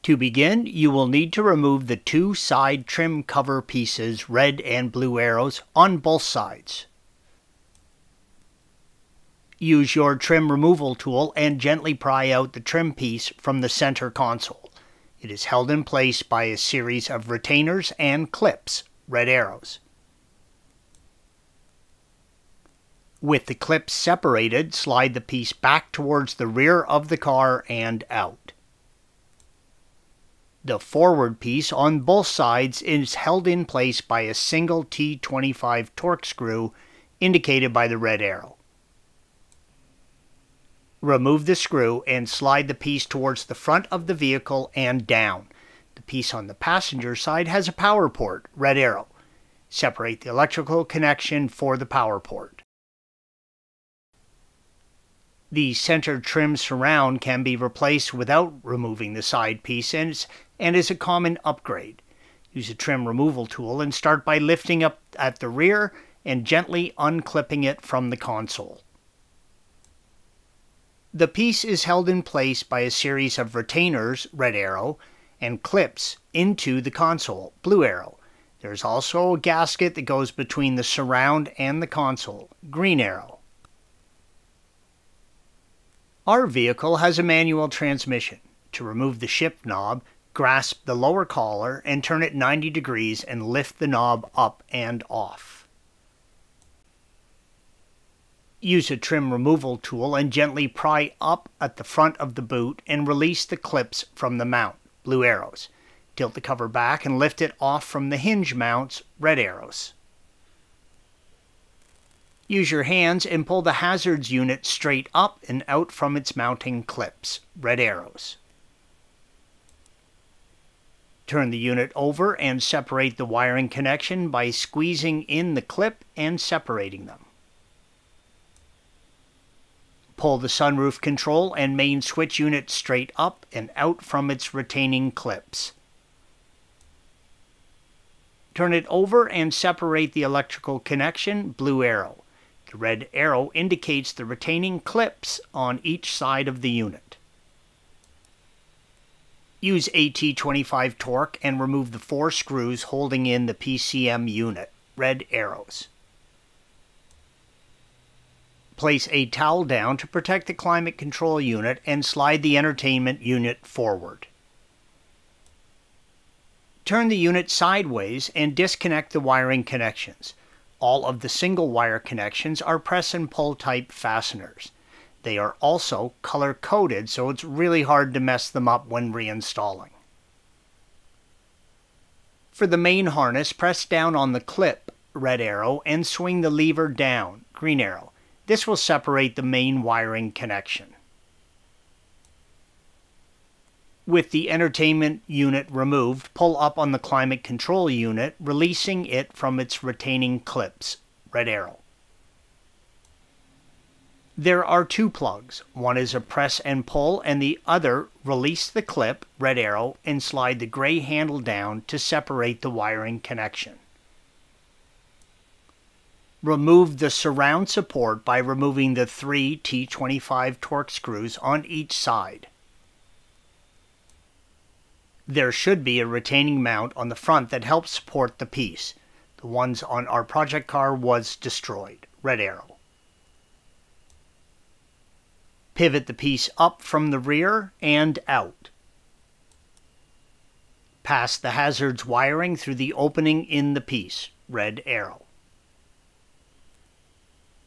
To begin, you will need to remove the two side trim cover pieces, red and blue arrows, on both sides. Use your trim removal tool and gently pry out the trim piece from the center console. It is held in place by a series of retainers and clips, red arrows. With the clips separated, slide the piece back towards the rear of the car and out. The forward piece on both sides is held in place by a single T20 Torx screw indicated by the red arrow. Remove the screw and slide the piece towards the front of the vehicle and down. The piece on the passenger side has a power port, red arrow. Separate the electrical connection for the power port. The center trim surround can be replaced without removing the side pieces and is a common upgrade. Use a trim removal tool and start by lifting up at the rear and gently unclipping it from the console. The piece is held in place by a series of retainers, red arrow, and clips into the console, blue arrow. There is also a gasket that goes between the surround and the console, green arrow. Our vehicle has a manual transmission. To remove the shift knob, grasp the lower collar and turn it 90 degrees and lift the knob up and off. Use a trim removal tool and gently pry up at the front of the boot and release the clips from the mount, blue arrows. Tilt the cover back and lift it off from the hinge mounts, red arrows. Use your hands and pull the hazards unit straight up and out from its mounting clips, red arrows. Turn the unit over and separate the wiring connection by squeezing in the clip and separating them. Pull the sunroof control and main switch unit straight up and out from its retaining clips. Turn it over and separate the electrical connection, blue arrow. The red arrow indicates the retaining clips on each side of the unit. Use a T20 Torx and remove the 4 screws holding in the PCM unit, red arrows. Place a towel down to protect the climate control unit and slide the entertainment unit forward. Turn the unit sideways and disconnect the wiring connections. All of the single wire connections are press and pull type fasteners. They are also color coded, so it's really hard to mess them up when reinstalling. For the main harness, press down on the clip, red arrow, and swing the lever down, green arrow. This will separate the main wiring connection. With the entertainment unit removed, pull up on the climate control unit, releasing it from its retaining clips, red arrow. There are 2 plugs. One is a press and pull, and the other release the clip, red arrow, and slide the gray handle down to separate the wiring connection. Remove the surround support by removing the 3 T20 Torx screws on each side. There should be a retaining mount on the front that helps support the piece. The ones on our project car was destroyed, red arrow. Pivot the piece up from the rear and out. Pass the hazards wiring through the opening in the piece, red arrow.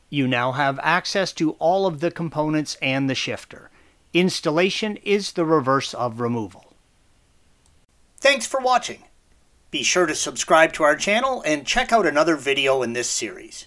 You now have access to all of the components and the shifter. Installation is the reverse of removal. Thanks for watching. Be sure to subscribe to our channel and check out another video in this series.